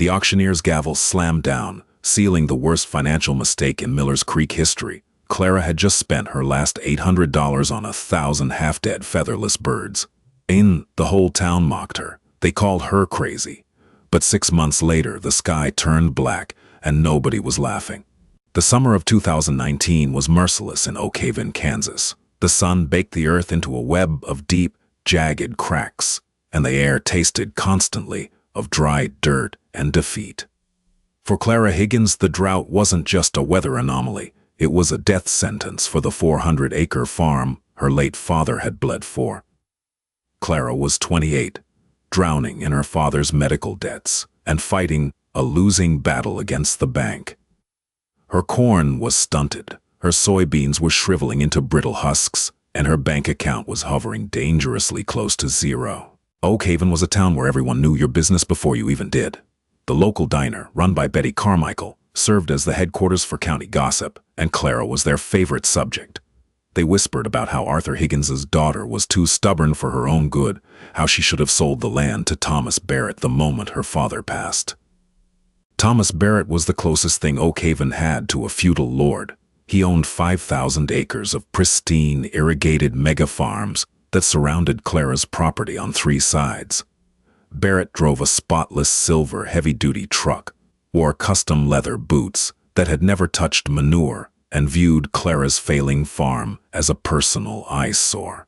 The auctioneer's gavel slammed down, sealing the worst financial mistake in Miller's Creek history. Clara had just spent her last $800 on 1,000 half-dead featherless birds. The whole town mocked her. They called her crazy. But 6 months later, the sky turned black, and nobody was laughing. The summer of 2019 was merciless in Oak Haven, Kansas. The sun baked the earth into a web of deep, jagged cracks, and the air tasted constantly of dried dirt and defeat. For Clara Higgins, the drought wasn't just a weather anomaly. It was a death sentence for the 400-acre farm her late father had bled for. Clara was 28, drowning in her father's medical debts and fighting a losing battle against the bank. Her corn was stunted, her soybeans were shriveling into brittle husks, and her bank account was hovering dangerously close to zero. Oak Haven was a town where everyone knew your business before you even did. The local diner, run by Betty Carmichael, served as the headquarters for county gossip, and Clara was their favorite subject. They whispered about how Arthur Higgins's daughter was too stubborn for her own good, how she should have sold the land to Thomas Barrett the moment her father passed. Thomas Barrett was the closest thing Oak Haven had to a feudal lord. He owned 5,000 acres of pristine, irrigated mega-farms that surrounded Clara's property on 3 sides. Barrett drove a spotless silver heavy-duty truck, wore custom leather boots that had never touched manure, and viewed Clara's failing farm as a personal eyesore.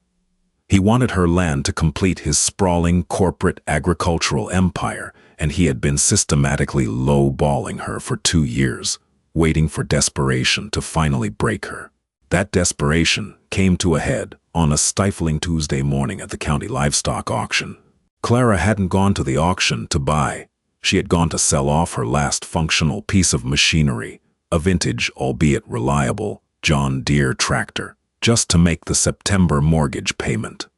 He wanted her land to complete his sprawling corporate agricultural empire, and he had been systematically low-balling her for 2 years, waiting for desperation to finally break her. That desperation came to a head on a stifling Tuesday morning at the county livestock auction. Clara hadn't gone to the auction to buy. She had gone to sell off her last functional piece of machinery, a vintage, albeit reliable, John Deere tractor, just to make the September mortgage payment.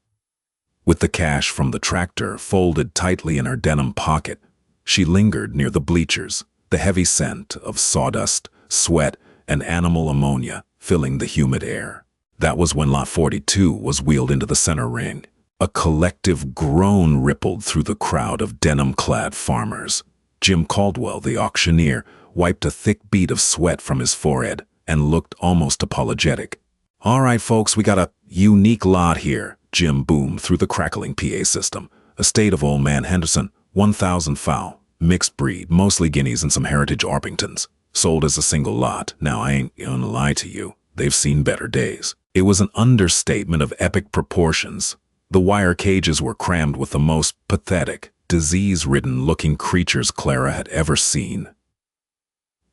With the cash from the tractor folded tightly in her denim pocket, she lingered near the bleachers, the heavy scent of sawdust, sweat, and animal ammonia filling the humid air. That was when Lot 42 was wheeled into the center ring. A collective groan rippled through the crowd of denim-clad farmers. Jim Caldwell, the auctioneer, wiped a thick bead of sweat from his forehead and looked almost apologetic. "All right, folks, we got a unique lot here," Jim boomed through the crackling PA system. "Estate of Old Man Henderson, 1,000 fowl, mixed breed, mostly guineas and some heritage Orpingtons. Sold as a single lot. Now, I ain't gonna lie to you, they've seen better days." It was an understatement of epic proportions. The wire cages were crammed with the most pathetic, disease-ridden-looking creatures Clara had ever seen.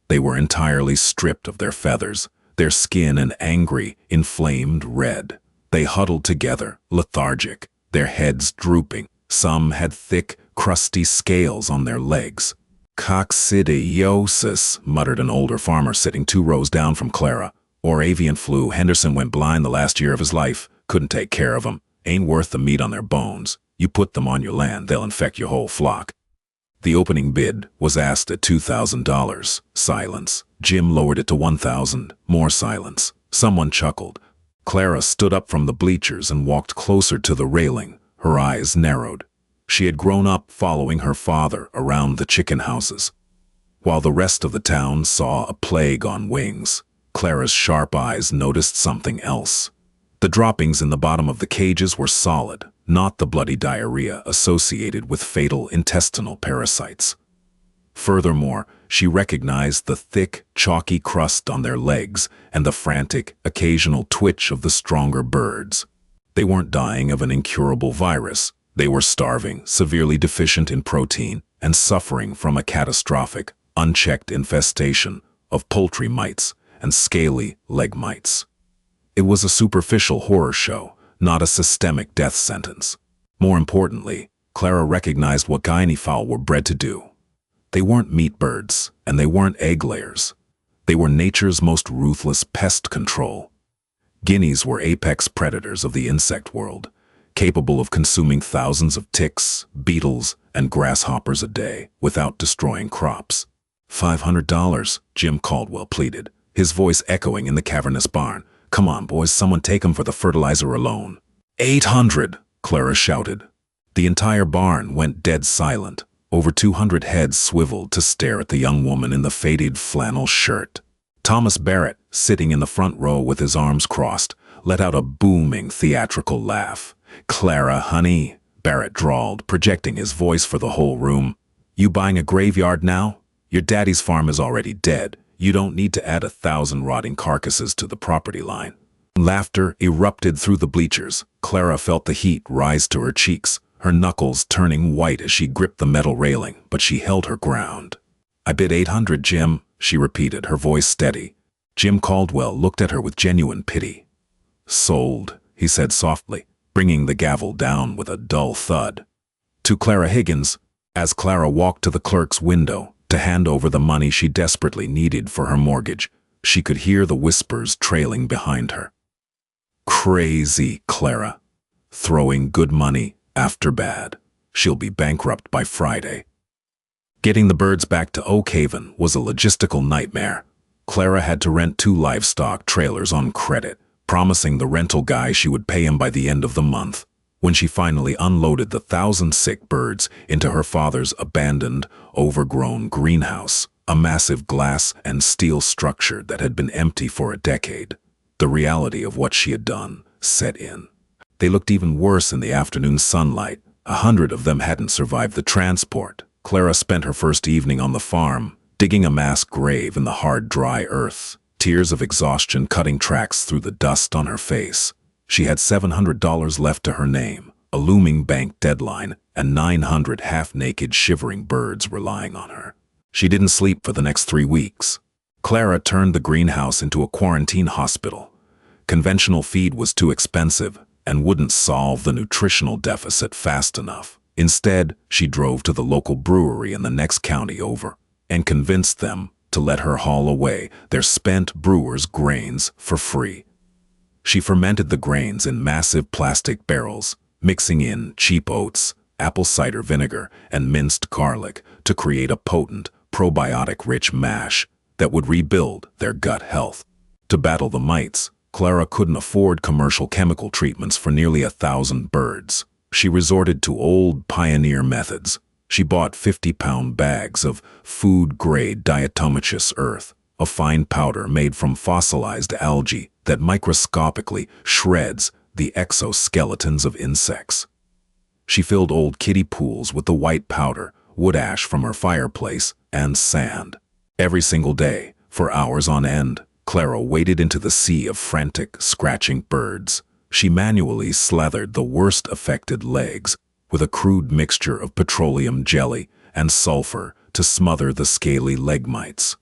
They were entirely stripped of their feathers, their skin an angry, inflamed red. They huddled together, lethargic, their heads drooping. Some had thick, crusty scales on their legs. "Coccidiosis," muttered an older farmer sitting 2 rows down from Clara. "Or avian flu. Henderson went blind the last year of his life. Couldn't take care of them. Ain't worth the meat on their bones. You put them on your land, they'll infect your whole flock." The opening bid was asked at $2,000. Silence. Jim lowered it to 1,000. More silence. Someone chuckled. Clara stood up from the bleachers and walked closer to the railing. Her eyes narrowed. She had grown up following her father around the chicken houses. While the rest of the town saw a plague on wings, Clara's sharp eyes noticed something else. The droppings in the bottom of the cages were solid, not the bloody diarrhea associated with fatal intestinal parasites. Furthermore, she recognized the thick, chalky crust on their legs and the frantic, occasional twitch of the stronger birds. They weren't dying of an incurable virus. They were starving, severely deficient in protein, and suffering from a catastrophic, unchecked infestation of poultry mites and scaly leg mites. It was a superficial horror show, not a systemic death sentence. More importantly, Clara recognized what guinea-fowl were bred to do. They weren't meat birds, and they weren't egg layers. They were nature's most ruthless pest control. Guineas were apex predators of the insect world, capable of consuming thousands of ticks, beetles, and grasshoppers a day without destroying crops. $500, Jim Caldwell pleaded, his voice echoing in the cavernous barn. "Come on, boys, someone take 'em for the fertilizer alone." "800, Clara shouted. The entire barn went dead silent. Over 200 heads swiveled to stare at the young woman in the faded flannel shirt. Thomas Barrett, sitting in the front row with his arms crossed, let out a booming theatrical laugh. "Clara, honey," Barrett drawled, projecting his voice for the whole room. "You buying a graveyard now? Your daddy's farm is already dead. You don't need to add 1,000 rotting carcasses to the property line." Laughter erupted through the bleachers. Clara felt the heat rise to her cheeks, her knuckles turning white as she gripped the metal railing, but she held her ground. "I bid 800, Jim," she repeated, her voice steady. Jim Caldwell looked at her with genuine pity. "Sold," he said softly, bringing the gavel down with a dull thud. To Clara Higgins, as Clara walked to the clerk's window to hand over the money she desperately needed for her mortgage, she could hear the whispers trailing behind her. "Crazy Clara. Throwing good money after bad. She'll be bankrupt by Friday." Getting the birds back to Oak Haven was a logistical nightmare. Clara had to rent 2 livestock trailers on credit, promising the rental guy she would pay him by the end of the month. When she finally unloaded the 1,000 sick birds into her father's abandoned, overgrown greenhouse, a massive glass and steel structure that had been empty for a decade, the reality of what she had done set in. They looked even worse in the afternoon sunlight. 100 of them hadn't survived the transport. Clara spent her first evening on the farm, digging a mass grave in the hard, dry earth, tears of exhaustion cutting tracks through the dust on her face. She had $700 left to her name, a looming bank deadline, and 900 half-naked, shivering birds relying on her. She didn't sleep for the next 3 weeks. Clara turned the greenhouse into a quarantine hospital. Conventional feed was too expensive and wouldn't solve the nutritional deficit fast enough. Instead, she drove to the local brewery in the next county over and convinced them to let her haul away their spent brewer's grains for free. She fermented the grains in massive plastic barrels, mixing in cheap oats, apple cider vinegar, and minced garlic to create a potent, probiotic-rich mash that would rebuild their gut health. To battle the mites, Clara couldn't afford commercial chemical treatments for nearly 1,000 birds. She resorted to old pioneer methods. She bought 50-pound bags of food-grade diatomaceous earth, a fine powder made from fossilized algae that microscopically shreds the exoskeletons of insects. She filled old kiddie pools with the white powder, wood ash from her fireplace, and sand. Every single day, for hours on end, Clara waded into the sea of frantic, scratching birds. She manually slathered the worst-affected legs with a crude mixture of petroleum jelly and sulfur to smother the scaly leg mites.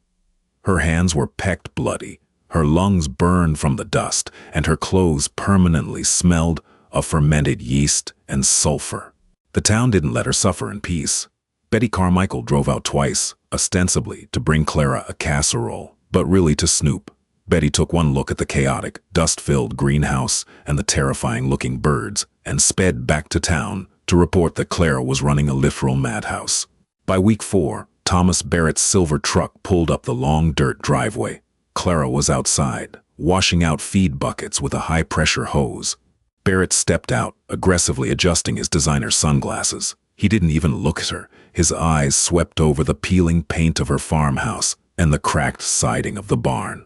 Her hands were pecked bloody, her lungs burned from the dust, and her clothes permanently smelled of fermented yeast and sulfur. The town didn't let her suffer in peace. Betty Carmichael drove out twice, ostensibly to bring Clara a casserole, but really to snoop. Betty took one look at the chaotic, dust-filled greenhouse and the terrifying-looking birds and sped back to town to report that Clara was running a literal madhouse. By week 4, Thomas Barrett's silver truck pulled up the long dirt driveway. Clara was outside, washing out feed buckets with a high-pressure hose. Barrett stepped out, aggressively adjusting his designer sunglasses. He didn't even look at her. His eyes swept over the peeling paint of her farmhouse and the cracked siding of the barn.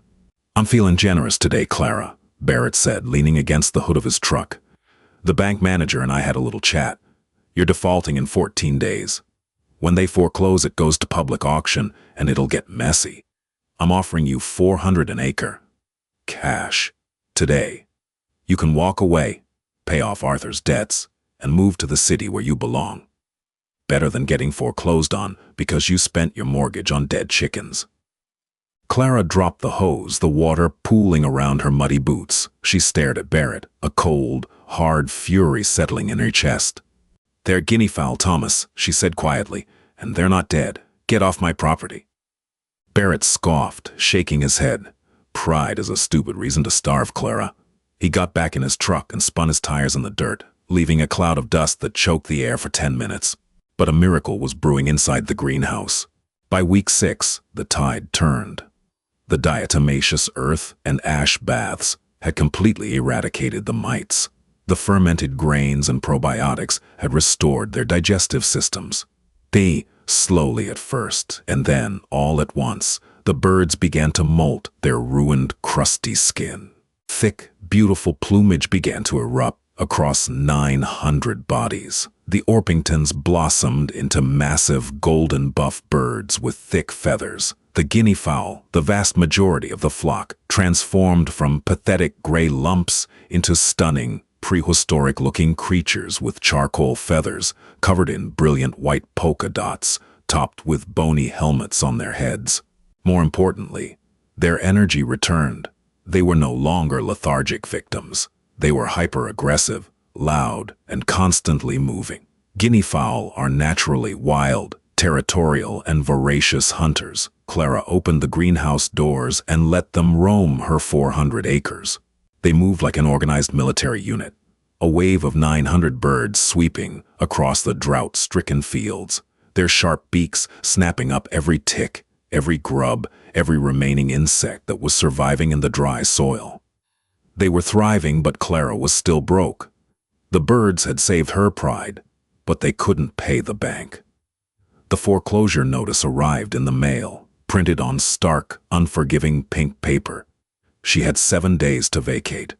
"I'm feeling generous today, Clara," Barrett said, leaning against the hood of his truck. "The bank manager and I had a little chat. You're defaulting in 14 days. When they foreclose, it goes to public auction, and it'll get messy. I'm offering you $400 an acre. Cash. Today. You can walk away, pay off Arthur's debts, and move to the city where you belong. Better than getting foreclosed on because you spent your mortgage on dead chickens." Clara dropped the hose, the water pooling around her muddy boots. She stared at Barrett, a cold, hard fury settling in her chest. "They're guinea fowl, Thomas," she said quietly, "and they're not dead. Get off my property." Barrett scoffed, shaking his head. Pride is a stupid reason to starve, Clara. He got back in his truck and spun his tires in the dirt, leaving a cloud of dust that choked the air for 10 minutes. But a miracle was brewing inside the greenhouse. By week 6, the tide turned. The diatomaceous earth and ash baths had completely eradicated the mites. The fermented grains and probiotics had restored their digestive systems. They slowly at first, and then, all at once, the birds began to molt their ruined, crusty skin. Thick, beautiful plumage began to erupt across 900 bodies. The Orpingtons blossomed into massive golden buff birds with thick feathers. The guinea fowl, the vast majority of the flock, transformed from pathetic gray lumps into stunning, prehistoric-looking creatures with charcoal feathers covered in brilliant white polka dots, topped with bony helmets on their heads. More importantly, their energy returned. They were no longer lethargic victims. They were hyper-aggressive, loud, and constantly moving. Guinea fowl are naturally wild, territorial, and voracious hunters. Clara opened the greenhouse doors and let them roam her 400 acres. They moved like an organized military unit, a wave of 900 birds sweeping across the drought-stricken fields, their sharp beaks snapping up every tick, every grub, every remaining insect that was surviving in the dry soil. They were thriving, but Clara was still broke. The birds had saved her pride, but they couldn't pay the bank. The foreclosure notice arrived in the mail, printed on stark, unforgiving pink paper. She had 7 days to vacate.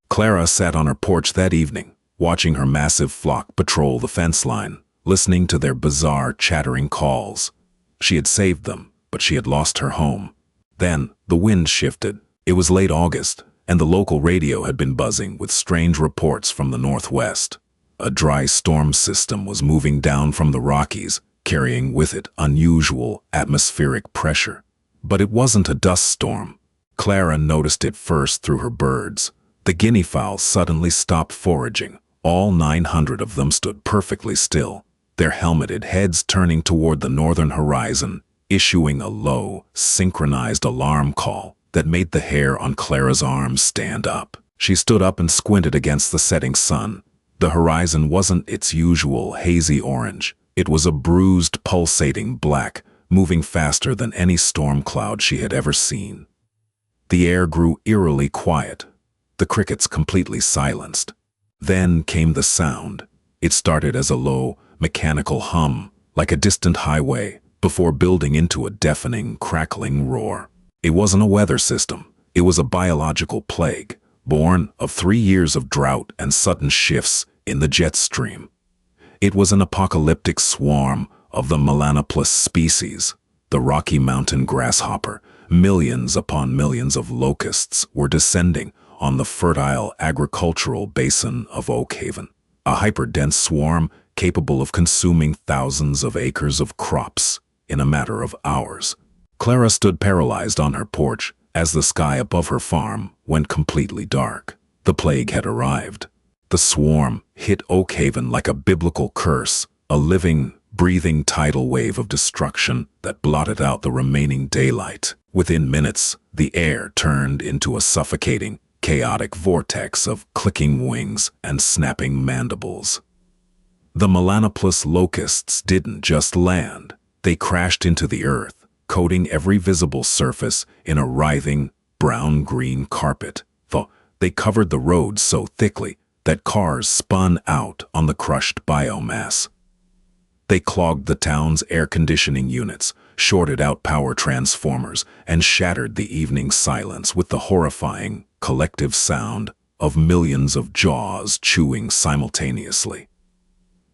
Clara sat on her porch that evening, watching her massive flock patrol the fence line, listening to their bizarre, chattering calls. She had saved them, but she had lost her home. Then, the wind shifted. It was late August, and the local radio had been buzzing with strange reports from the northwest. A dry storm system was moving down from the Rockies, carrying with it unusual atmospheric pressure. But it wasn't a dust storm. Clara noticed it first through her birds. The guinea fowl suddenly stopped foraging. All 900 of them stood perfectly still, their helmeted heads turning toward the northern horizon, issuing a low, synchronized alarm call that made the hair on Clara's arms stand up. She stood up and squinted against the setting sun. The horizon wasn't its usual hazy orange. It was a bruised, pulsating black, moving faster than any storm cloud she had ever seen. The air grew eerily quiet, the crickets completely silenced. Then came the sound. It started as a low, mechanical hum, like a distant highway, before building into a deafening, crackling roar. It wasn't a weather system. It was a biological plague, born of 3 years of drought and sudden shifts in the jet stream. It was an apocalyptic swarm of the Melanoplus species, the Rocky Mountain grasshopper. Millions upon millions of locusts were descending on the fertile agricultural basin of Oak Haven, a hyper-dense swarm capable of consuming thousands of acres of crops in a matter of hours. Clara stood paralyzed on her porch as the sky above her farm went completely dark. The plague had arrived. The swarm hit Oak Haven like a biblical curse, a living, breathing tidal wave of destruction that blotted out the remaining daylight. Within minutes, the air turned into a suffocating, chaotic vortex of clicking wings and snapping mandibles. The Melanoplus locusts didn't just land. They crashed into the earth, coating every visible surface in a writhing, brown-green carpet. They covered the roads so thickly that cars spun out on the crushed biomass. They clogged the town's air conditioning units, shorted out power transformers, and shattered the evening silence with the horrifying, collective sound of millions of jaws chewing simultaneously.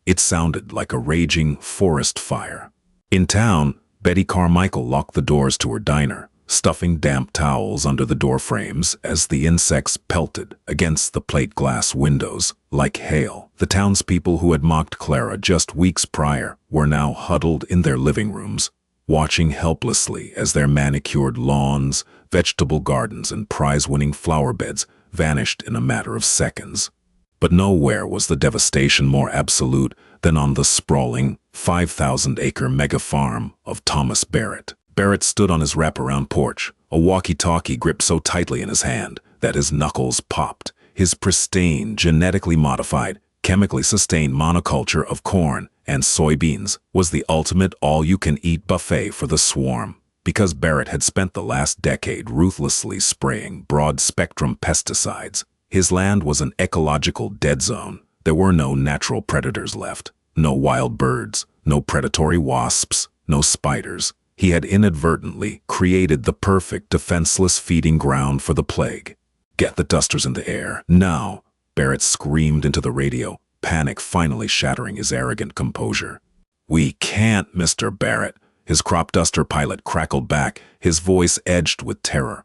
It sounded like a raging forest fire. In town, Betty Carmichael locked the doors to her diner, stuffing damp towels under the doorframes as the insects pelted against the plate glass windows like hail. The townspeople who had mocked Clara just weeks prior were now huddled in their living rooms, watching helplessly as their manicured lawns, vegetable gardens, and prize-winning flower beds vanished in a matter of seconds. But nowhere was the devastation more absolute than on the sprawling, 5,000-acre mega-farm of Thomas Barrett. Barrett stood on his wraparound porch, a walkie-talkie gripped so tightly in his hand that his knuckles popped. His pristine, genetically modified, chemically sustained monoculture of corn and soybeans was the ultimate all-you-can-eat buffet for the swarm. Because Barrett had spent the last decade ruthlessly spraying broad-spectrum pesticides, his land was an ecological dead zone. There were no natural predators left, no wild birds, No predatory wasps, no spiders. He had inadvertently created the perfect defenseless feeding ground for the plague. "Get the dusters in the air, now!" Barrett screamed into the radio, panic finally shattering his arrogant composure. "We can't, Mr. Barrett," his crop duster pilot crackled back, his voice edged with terror.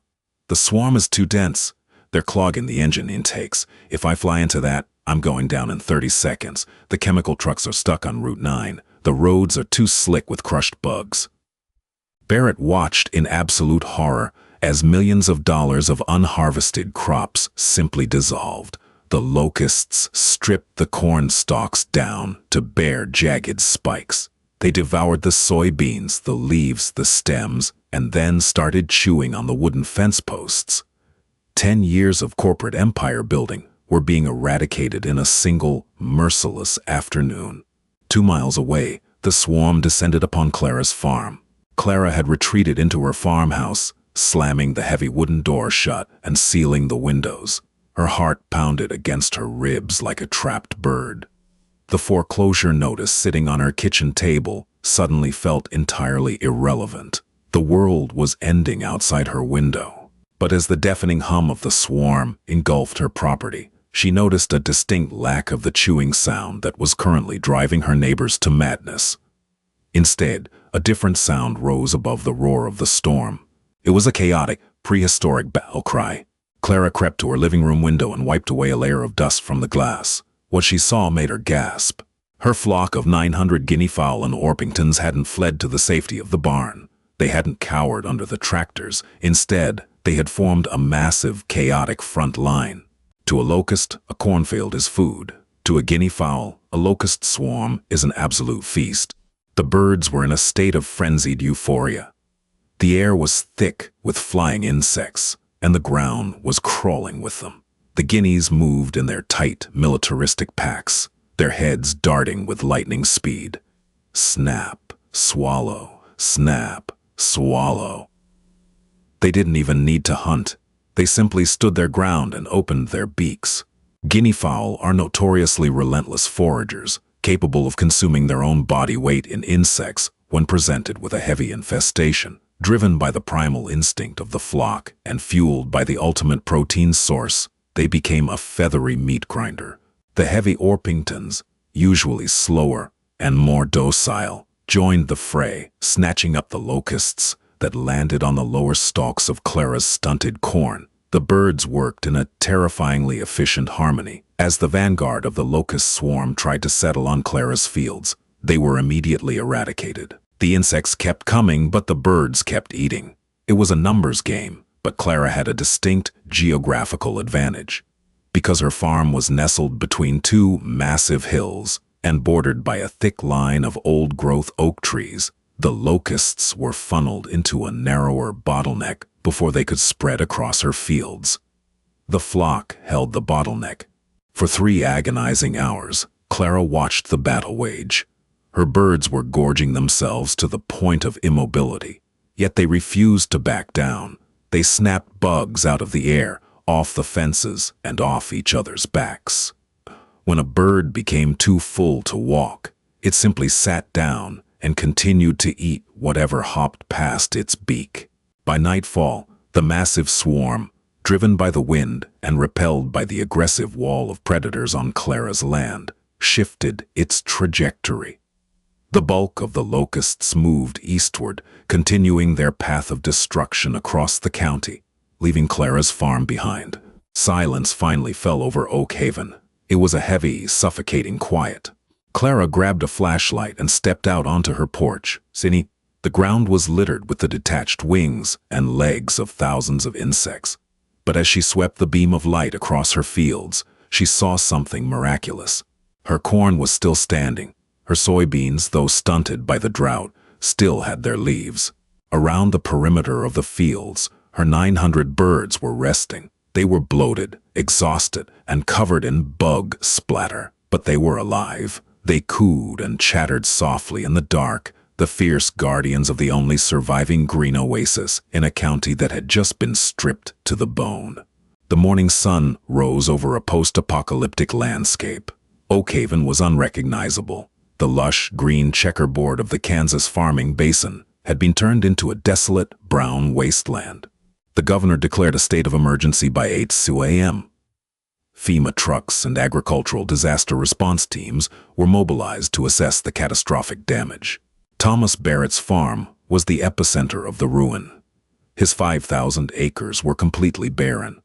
"The swarm is too dense. They're clogging the engine intakes. If I fly into that, I'm going down in 30 seconds. The chemical trucks are stuck on Route 9. The roads are too slick with crushed bugs." Barrett watched in absolute horror as millions of dollars of unharvested crops simply dissolved. The locusts stripped the corn stalks down to bare, jagged spikes. They devoured the soybeans, the leaves, the stems, and then started chewing on the wooden fence posts. 10 years of corporate empire building were being eradicated in a single, merciless afternoon. 2 miles away, the swarm descended upon Clara's farm. Clara had retreated into her farmhouse, slamming the heavy wooden door shut and sealing the windows. Her heart pounded against her ribs like a trapped bird. The foreclosure notice sitting on her kitchen table suddenly felt entirely irrelevant. The world was ending outside her window. But as the deafening hum of the swarm engulfed her property, she noticed a distinct lack of the chewing sound that was currently driving her neighbors to madness. Instead, a different sound rose above the roar of the storm. It was a chaotic, prehistoric battle cry. Clara crept to her living room window and wiped away a layer of dust from the glass. What she saw made her gasp. Her flock of 900 guinea fowl and Orpingtons hadn't fled to the safety of the barn. They hadn't cowered under the tractors. Instead, they had formed a massive, chaotic front line. To a locust, a cornfield is food. To a guinea fowl, a locust swarm is an absolute feast. The birds were in a state of frenzied euphoria. The air was thick with flying insects, and the ground was crawling with them. The guineas moved in their tight, militaristic packs, their heads darting with lightning speed. Snap, swallow, snap, swallow. They didn't even need to hunt. They simply stood their ground and opened their beaks. Guinea fowl are notoriously relentless foragers, capable of consuming their own body weight in insects when presented with a heavy infestation. Driven by the primal instinct of the flock and fueled by the ultimate protein source, they became a feathery meat grinder. The heavy Orpingtons, usually slower and more docile, joined the fray, snatching up the locusts that landed on the lower stalks of Clara's stunted corn. The birds worked in a terrifyingly efficient harmony. As the vanguard of the locust swarm tried to settle on Clara's fields, they were immediately eradicated. The insects kept coming, but the birds kept eating. It was a numbers game, but Clara had a distinct geographical advantage. Because her farm was nestled between 2 massive hills and bordered by a thick line of old-growth oak trees, the locusts were funneled into a narrower bottleneck before they could spread across her fields. The flock held the bottleneck. For 3 agonizing hours, Clara watched the battle wage. Her birds were gorging themselves to the point of immobility, yet they refused to back down. They snapped bugs out of the air, off the fences, and off each other's backs. When a bird became too full to walk, it simply sat down and continued to eat whatever hopped past its beak. By nightfall, the massive swarm, driven by the wind and repelled by the aggressive wall of predators on Clara's land, shifted its trajectory. The bulk of the locusts moved eastward, continuing their path of destruction across the county, leaving Clara's farm behind. Silence finally fell over Oak Haven. It was a heavy, suffocating quiet. Clara grabbed a flashlight and stepped out onto her porch. The ground was littered with the detached wings and legs of thousands of insects. But as she swept the beam of light across her fields, she saw something miraculous. Her corn was still standing. Her soybeans, though stunted by the drought, still had their leaves. Around the perimeter of the fields, her 900 birds were resting. They were bloated, exhausted, and covered in bug splatter, but they were alive. They cooed and chattered softly in the dark, the fierce guardians of the only surviving green oasis in a county that had just been stripped to the bone. The morning sun rose over a post-apocalyptic landscape. Oak Haven was unrecognizable. The lush, green checkerboard of the Kansas farming basin had been turned into a desolate, brown wasteland. The governor declared a state of emergency by 8 a.m. FEMA trucks and agricultural disaster response teams were mobilized to assess the catastrophic damage. Thomas Barrett's farm was the epicenter of the ruin. His 5,000 acres were completely barren.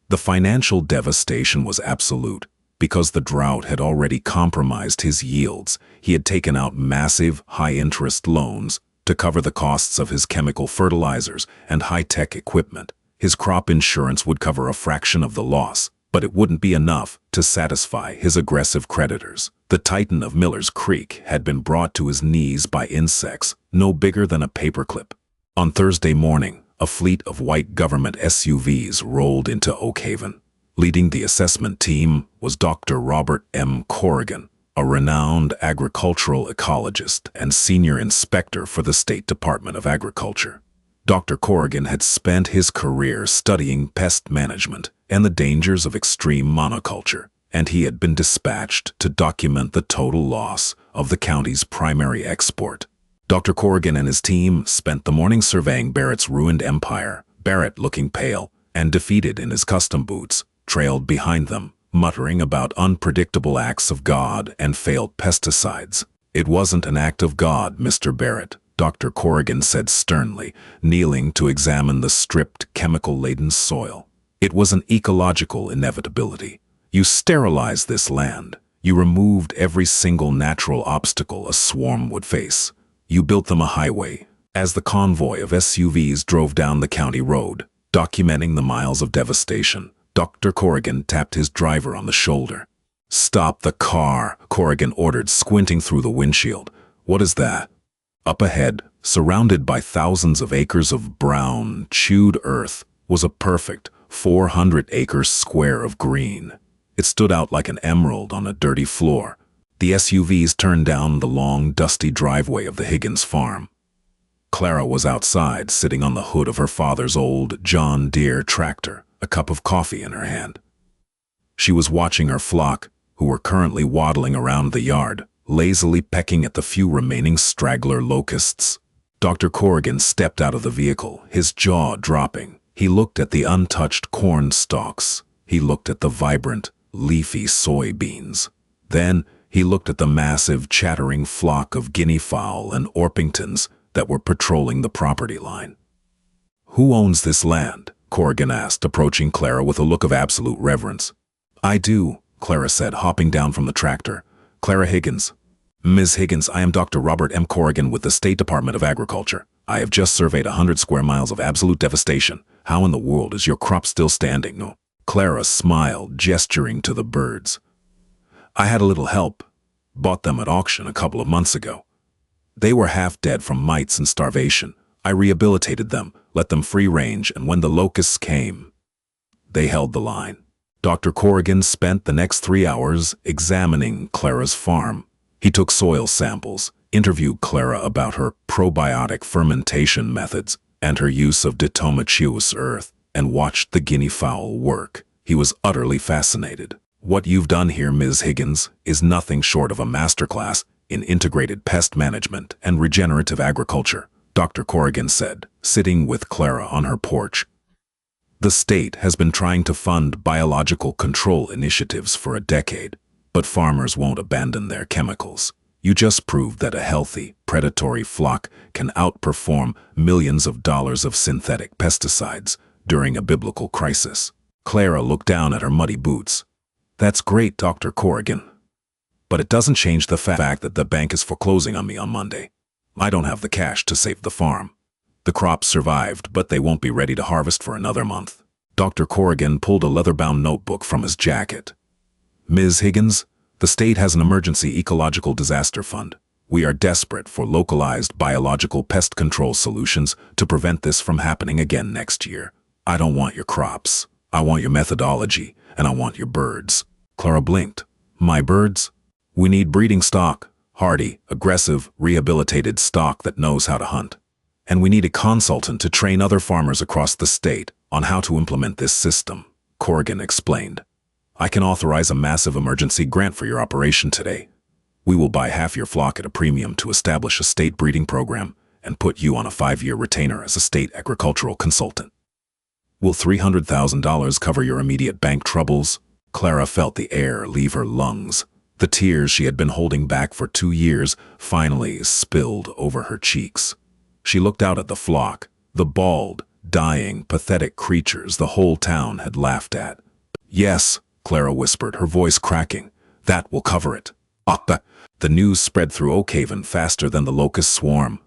The financial devastation was absolute. Because the drought had already compromised his yields, he had taken out massive, high-interest loans to cover the costs of his chemical fertilizers and high-tech equipment. His crop insurance would cover a fraction of the loss, but it wouldn't be enough to satisfy his aggressive creditors. The titan of Miller's Creek had been brought to his knees by insects no bigger than a paperclip. On Thursday morning, a fleet of white government SUVs rolled into Oak Haven. Leading the assessment team was Dr. Robert M. Corrigan, a renowned agricultural ecologist and senior inspector for the State Department of Agriculture. Dr. Corrigan had spent his career studying pest management and the dangers of extreme monoculture, and he had been dispatched to document the total loss of the county's primary export. Dr. Corrigan and his team spent the morning surveying Barrett's ruined empire. Barrett, looking pale and defeated in his custom boots, trailed behind them, muttering about unpredictable acts of God and failed pesticides. "It wasn't an act of God, Mr. Barrett," Dr. Corrigan said sternly, kneeling to examine the stripped, chemical-laden soil. "It was an ecological inevitability. You sterilized this land. You removed every single natural obstacle a swarm would face. You built them a highway." As the convoy of SUVs drove down the county road, documenting the miles of devastation, Dr. Corrigan tapped his driver on the shoulder. "Stop the car," Corrigan ordered, squinting through the windshield. "What is that?" Up ahead, surrounded by thousands of acres of brown, chewed earth, was a perfect 400-acre square of green. It stood out like an emerald on a dirty floor. The SUVs turned down the long, dusty driveway of the Higgins farm. Clara was outside, sitting on the hood of her father's old John Deere tractor, a cup of coffee in her hand. She was watching her flock, who were currently waddling around the yard, lazily pecking at the few remaining straggler locusts. Dr. Corrigan stepped out of the vehicle, his jaw dropping. He looked at the untouched corn stalks. He looked at the vibrant, leafy soybeans. Then he looked at the massive, chattering flock of guinea fowl and Orpingtons that were patrolling the property line. "Who owns this land?" Corrigan asked, approaching Clara with a look of absolute reverence. "I do," Clara said, hopping down from the tractor. "Clara Higgins." "Ms. Higgins, I am Dr. Robert M. Corrigan with the State Department of Agriculture. I have just surveyed 100 square miles of absolute devastation. How in the world is your crop still standing?" "No." Clara smiled, gesturing to the birds. "I had a little help. Bought them at auction a couple of months ago. They were half dead from mites and starvation. I rehabilitated them, let them free range, and when the locusts came, they held the line." Dr. Corrigan spent the next 3 hours examining Clara's farm. He took soil samples, interviewed Clara about her probiotic fermentation methods and her use of diatomaceous earth, and watched the guinea fowl work. He was utterly fascinated. "What you've done here, Ms. Higgins, is nothing short of a masterclass in integrated pest management and regenerative agriculture," Dr. Corrigan said, sitting with Clara on her porch. "The state has been trying to fund biological control initiatives for a decade, but farmers won't abandon their chemicals. You just proved that a healthy, predatory flock can outperform millions of dollars of synthetic pesticides during a biblical crisis." Clara looked down at her muddy boots. "That's great, Dr. Corrigan. But it doesn't change the fact that the bank is foreclosing on me on Monday. I don't have the cash to save the farm. The crops survived, but they won't be ready to harvest for another month." Dr. Corrigan pulled a leather-bound notebook from his jacket. "Ms. Higgins, the state has an emergency ecological disaster fund. We are desperate for localized biological pest control solutions to prevent this from happening again next year. I don't want your crops. I want your methodology, and I want your birds." Clara blinked. "My birds? We need breeding stock. Hardy, aggressive, rehabilitated stock that knows how to hunt. And we need a consultant to train other farmers across the state on how to implement this system," Corrigan explained. "I can authorize a massive emergency grant for your operation today." We will buy half your flock at a premium to establish a state breeding program and put you on a 5-year retainer as a state agricultural consultant. Will $300,000 cover your immediate bank troubles? Clara felt the air leave her lungs. The tears she had been holding back for 2 years finally spilled over her cheeks. She looked out at the flock, the bald, dying, pathetic creatures the whole town had laughed at. Yes, Clara whispered, her voice cracking. That will cover it. The news spread through Oakhaven faster than the locust swarm.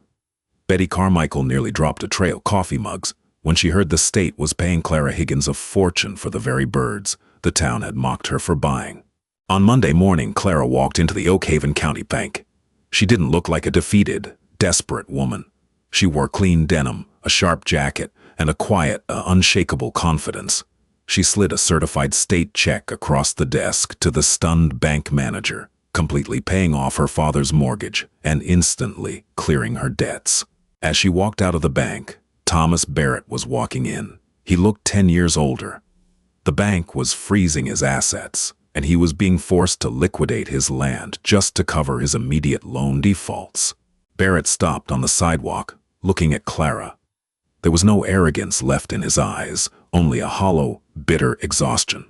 Betty Carmichael nearly dropped a tray of coffee mugs when she heard the state was paying Clara Higgins a fortune for the very birds the town had mocked her for buying. On Monday morning, Clara walked into the Oakhaven County Bank. She didn't look like a defeated, desperate woman. She wore clean denim, a sharp jacket, and a quiet, unshakable confidence. She slid a certified state check across the desk to the stunned bank manager, completely paying off her father's mortgage and instantly clearing her debts. As she walked out of the bank, Thomas Barrett was walking in. He looked 10 years older. The bank was freezing his assets, and he was being forced to liquidate his land just to cover his immediate loan defaults. Barrett stopped on the sidewalk, looking at Clara. There was no arrogance left in his eyes, only a hollow, bitter exhaustion.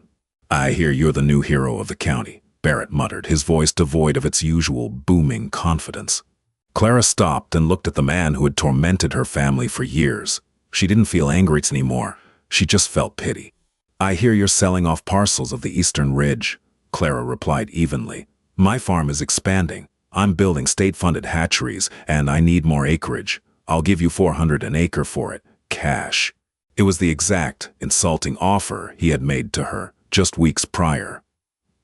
"I hear you're the new hero of the county," Barrett muttered, his voice devoid of its usual booming confidence. Clara stopped and looked at the man who had tormented her family for years. She didn't feel angry anymore. She just felt pity. "I hear you're selling off parcels of the Eastern Ridge," Clara replied evenly. "My farm is expanding. I'm building state-funded hatcheries, and I need more acreage. I'll give you $400 an acre for it, cash." It was the exact, insulting offer he had made to her just weeks prior.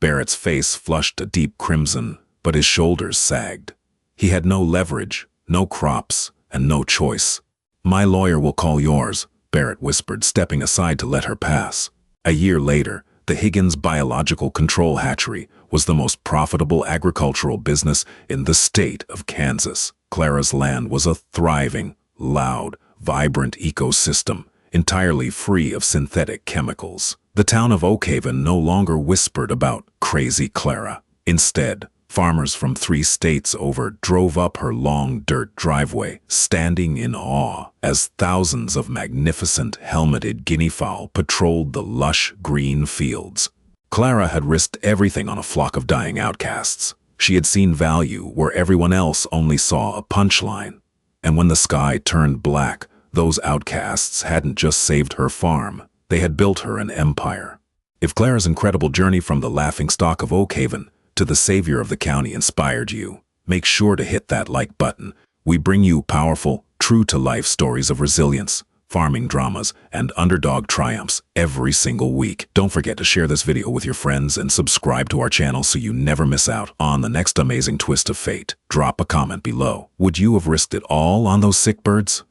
Barrett's face flushed a deep crimson, but his shoulders sagged. He had no leverage, no crops, and no choice. "My lawyer will call yours," Barrett whispered, stepping aside to let her pass. A year later, the Higgins Biological Control Hatchery was the most profitable agricultural business in the state of Kansas. Clara's land was a thriving, loud, vibrant ecosystem, entirely free of synthetic chemicals. The town of Oakhaven no longer whispered about crazy Clara. Instead, farmers from 3 states over drove up her long dirt driveway, standing in awe as thousands of magnificent helmeted guinea fowl patrolled the lush green fields. Clara had risked everything on a flock of dying outcasts. She had seen value where everyone else only saw a punchline. And when the sky turned black, those outcasts hadn't just saved her farm, they had built her an empire. If Clara's incredible journey from the laughingstock of Oakhaven to the savior of the county inspired you, make sure to hit that like button. We bring you powerful, true-to-life stories of resilience, farming dramas, and underdog triumphs every single week. Don't forget to share this video with your friends and subscribe to our channel so you never miss out on the next amazing twist of fate. Drop a comment below. Would you have risked it all on those sick birds?